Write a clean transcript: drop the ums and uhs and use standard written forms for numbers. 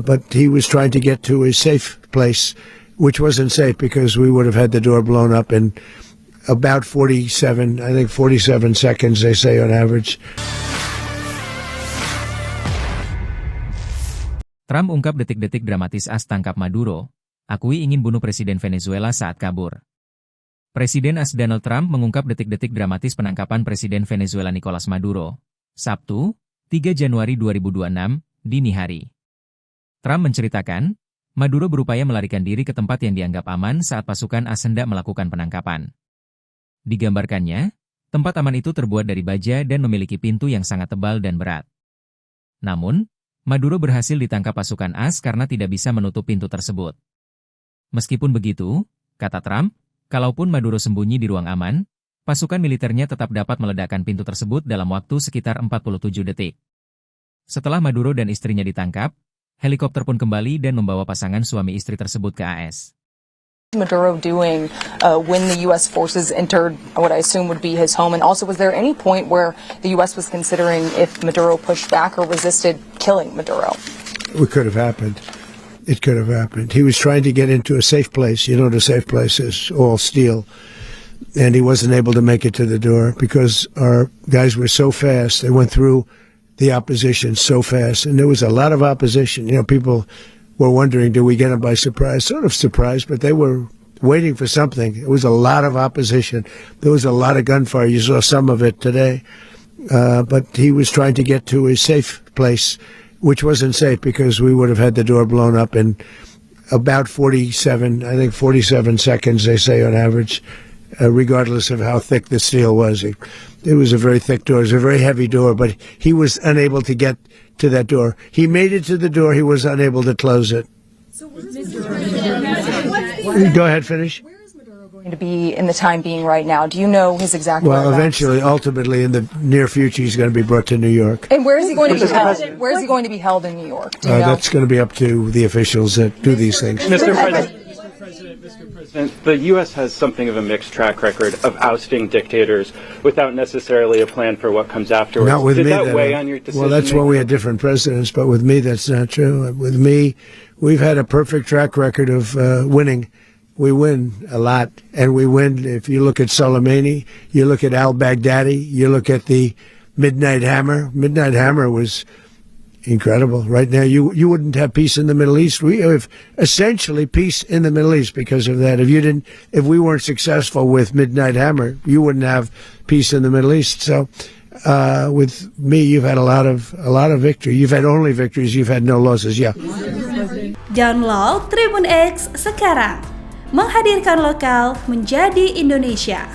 but he was trying to get to a safe place, which wasn't safe because we would have had the door blown up in about 47 seconds, they say on average. Trump ungkap detik-detik dramatis AS tangkap Maduro, akui ingin bunuh Presiden Venezuela saat kabur. Presiden AS Donald Trump mengungkap detik-detik dramatis penangkapan Presiden Venezuela Nicolas Maduro, Sabtu, 3 Januari 2026, dini hari. Trump menceritakan, Maduro berupaya melarikan diri ke tempat yang dianggap aman saat pasukan AS hendak melakukan penangkapan. Digambarkannya, tempat aman itu terbuat dari baja dan memiliki pintu yang sangat tebal dan berat. Namun, Maduro berhasil ditangkap pasukan AS karena tidak bisa menutup pintu tersebut. Meskipun begitu, kata Trump, kalaupun Maduro sembunyi di ruang aman, pasukan militernya tetap dapat meledakkan pintu tersebut dalam waktu sekitar 47 detik. Setelah Maduro dan istrinya ditangkap, helikopter pun kembali dan membawa pasangan suami istri tersebut ke AS. Maduro doing when the U.S. forces entered what I assume would be his home? And also, was there any point where the U.S. was considering if Maduro pushed back or resisted killing Maduro? It could have happened. It could have happened. He was trying to get into a safe place. You know, the safe place is all steel. And he wasn't able to make it to the door because our guys were so fast. They went through the opposition so fast. And there was a lot of opposition. You know, people were wondering, do we get them by surprise? Sort of surprised, but they were waiting for something. It was a lot of opposition. There was a lot of gunfire. You saw some of it today. But he was trying to get to a safe place, which wasn't safe because we would have had the door blown up in about 47 seconds, they say on average, regardless of how thick the steel was. It was a very thick door. It was a very heavy door, but he was unable to get to that door. He made it to the door. He was unable to close it. So Go ahead, finish. Where is Maduro going to be in the time being right now? Do you know his exact Well, whereabouts? eventually, ultimately, in the near future, he's going to be brought to New York. And where is he going to be held? Where is he going to be held in New York? Do you know? That's going to be up to the officials that do these things. Mr. President, the U.S. has something of a mixed track record of ousting dictators without necessarily a plan for what comes afterwards. Not with Did me. that weigh on your decision? Well, that's when we had different presidents, but with me, that's not true. With me, we've had a perfect track record of winning. We win a lot, and we win. If you look at Soleimani, you look at al-Baghdadi, you look at the Midnight Hammer. Midnight Hammer was incredible. Right now, you wouldn't have peace in the Middle East. We have essentially peace in the Middle East because of that. If we weren't successful with Midnight Hammer, you wouldn't have peace in the Middle East. So, with me, you've had a lot of victory. You've had only victories. You've had no losses. Yeah. Download Tribun X sekarang. Menghadirkan lokal menjadi Indonesia.